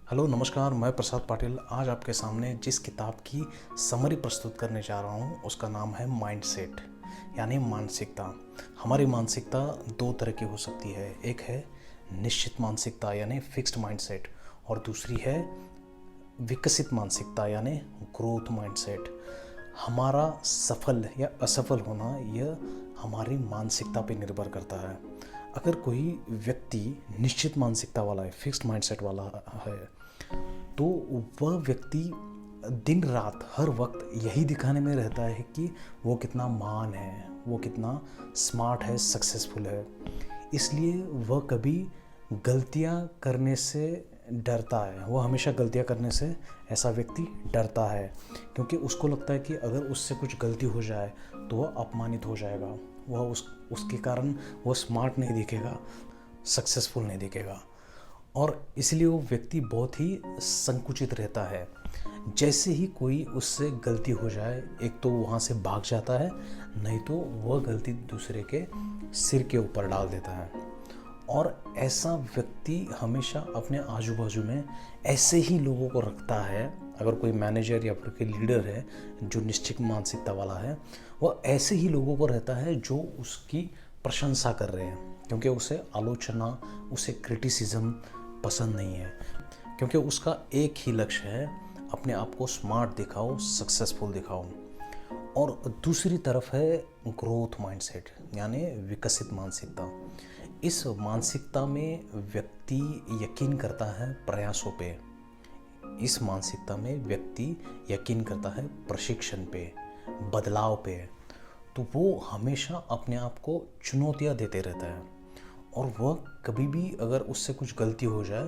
Hello नमस्कार, मैं प्रसाद पाटिल आज आपके सामने जिस किताब की समरी प्रस्तुत करने जा रहा हूँ उसका नाम है माइंडसेट यानी मानसिकता। हमारी मानसिकता दो तरह की हो सकती है। एक है निश्चित मानसिकता यानी फिक्स्ड माइंडसेट और दूसरी है विकसित मानसिकता यानी ग्रोथ माइंडसेट। हमारा सफल या असफल होना यह हमारी मानसिकता पर निर्भर करता है। अगर कोई व्यक्ति निश्चित मानसिकता वाला है, फिक्स्ड माइंडसेट वाला है, तो वह व्यक्ति दिन रात हर वक्त यही दिखाने में रहता है कि वो कितना महान है, वो कितना स्मार्ट है, सक्सेसफुल है। इसलिए वह कभी गलतियां करने से डरता है। वह हमेशा गलतियां करने से ऐसा व्यक्ति डरता है, क्योंकि उसको लगता है कि अगर उससे कुछ गलती हो जाए तो वह अपमानित हो जाएगा। वह उसके कारण वह स्मार्ट नहीं दिखेगा, सक्सेसफुल नहीं दिखेगा, और इसलिए वो व्यक्ति बहुत ही संकुचित रहता है। जैसे ही कोई उससे गलती हो जाए, एक तो वहाँ से भाग जाता है, नहीं तो वह गलती दूसरे के सिर के ऊपर डाल देता है। और ऐसा व्यक्ति हमेशा अपने आजू बाजू में ऐसे ही लोगों को रखता है। अगर कोई मैनेजर या फिर कोई लीडर है जो निश्चित मानसिकता वाला है, वह ऐसे ही लोगों को रहता है जो उसकी प्रशंसा कर रहे हैं, क्योंकि उसे आलोचना, उसे क्रिटिसिज्म पसंद नहीं है, क्योंकि उसका एक ही लक्ष्य है, अपने आप को स्मार्ट दिखाओ, सक्सेसफुल दिखाओ। और दूसरी तरफ है ग्रोथ माइंडसेट यानी विकसित मानसिकता। इस मानसिकता में व्यक्ति यकीन करता है प्रयासों पे। इस मानसिकता में व्यक्ति यकीन करता है प्रशिक्षण पे, बदलाव पे। तो वो हमेशा अपने आप को चुनौतियाँ देते रहता है, और वह कभी भी अगर उससे कुछ गलती हो जाए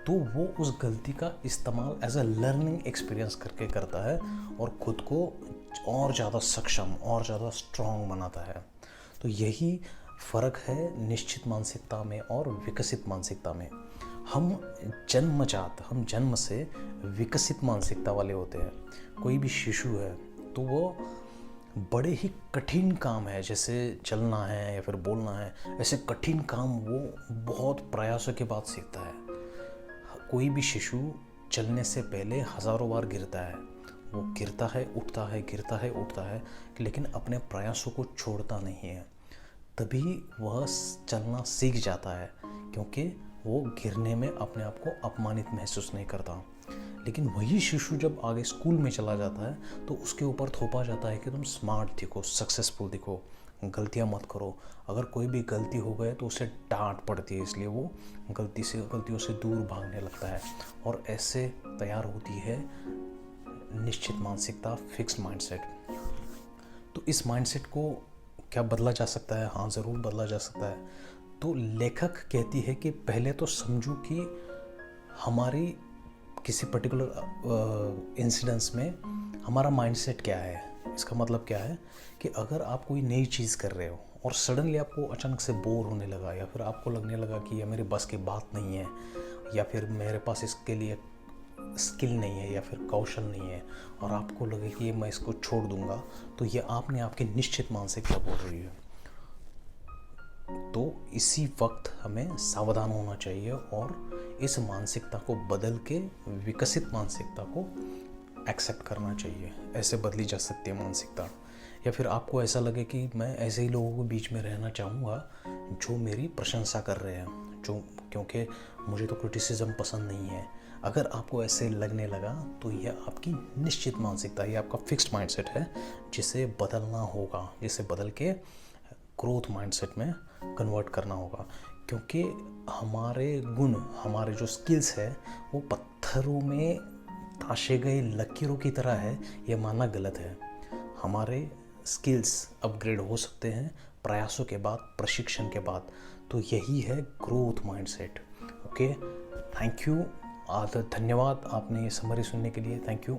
तो वो उस गलती का इस्तेमाल एज अ लर्निंग एक्सपीरियंस करके करता है और ख़ुद को और ज़्यादा सक्षम और ज़्यादा स्ट्रॉन्ग बनाता है। तो यही फ़र्क है निश्चित मानसिकता में और विकसित मानसिकता में। हम जन्म से विकसित मानसिकता वाले होते हैं। कोई भी शिशु है तो वो बड़े ही कठिन काम है, जैसे चलना है या फिर बोलना है, ऐसे कठिन काम वो बहुत प्रयासों के बाद सीखता है। कोई भी शिशु चलने से पहले हज़ारों बार गिरता है। वो गिरता है, उठता है, गिरता है, उठता है, लेकिन अपने प्रयासों को छोड़ता नहीं है। तभी वह चलना सीख जाता है, क्योंकि वो गिरने में अपने आप को अपमानित महसूस नहीं करता। लेकिन वही शिशु जब आगे स्कूल में चला जाता है तो उसके ऊपर थोपा जाता है कि तुम स्मार्ट दिखो, सक्सेसफुल दिखो, गलतियां मत करो। अगर कोई भी गलती हो गए तो उसे डांट पड़ती है, इसलिए वो गलतियों से दूर भागने लगता है। और ऐसे तैयार होती है निश्चित मानसिकता, फिक्स्ड माइंडसेट। तो इस माइंडसेट को क्या बदला जा सकता है? हाँ, ज़रूर बदला जा सकता है। तो लेखक कहती है कि पहले तो समझो कि हमारी किसी पर्टिकुलर इंसिडेंस में हमारा माइंडसेट क्या है। इसका मतलब क्या है कि अगर आप कोई नई चीज़ कर रहे हो और सडनली आपको अचानक से बोर होने लगा, या फिर आपको लगने लगा कि यह मेरे बस की बात नहीं है, या फिर मेरे पास इसके लिए स्किल नहीं है या फिर कौशल नहीं है, और आपको लगे कि मैं इसको छोड़ दूंगा, तो ये आपने आपकी निश्चित मानसिकता बोल रही है। तो इसी वक्त हमें सावधान होना चाहिए और इस मानसिकता को बदल के विकसित मानसिकता को एक्सेप्ट करना चाहिए। ऐसे बदली जा सकती है मानसिकता। या फिर आपको ऐसा लगे कि मैं ऐसे ही लोगों के बीच में रहना चाहूँगा जो मेरी प्रशंसा कर रहे हैं, क्योंकि मुझे तो क्रिटिसिज्म पसंद नहीं है। अगर आपको ऐसे लगने लगा तो यह आपकी निश्चित मानसिकता, ये आपका फिक्स्ड माइंडसेट है, जिसे बदलना होगा, जिसे बदल के ग्रोथ माइंडसेट में कन्वर्ट करना होगा। क्योंकि हमारे गुण, हमारे जो स्किल्स है, वो पत्थरों में ताशे गए लकीरों की तरह है, ये मानना गलत है। हमारे स्किल्स अपग्रेड हो सकते हैं प्रयासों के बाद, प्रशिक्षण के बाद। तो यही है growth mindset. Okay, thank you. धन्यवाद आपने ये समरी सुनने के लिए। Thank you.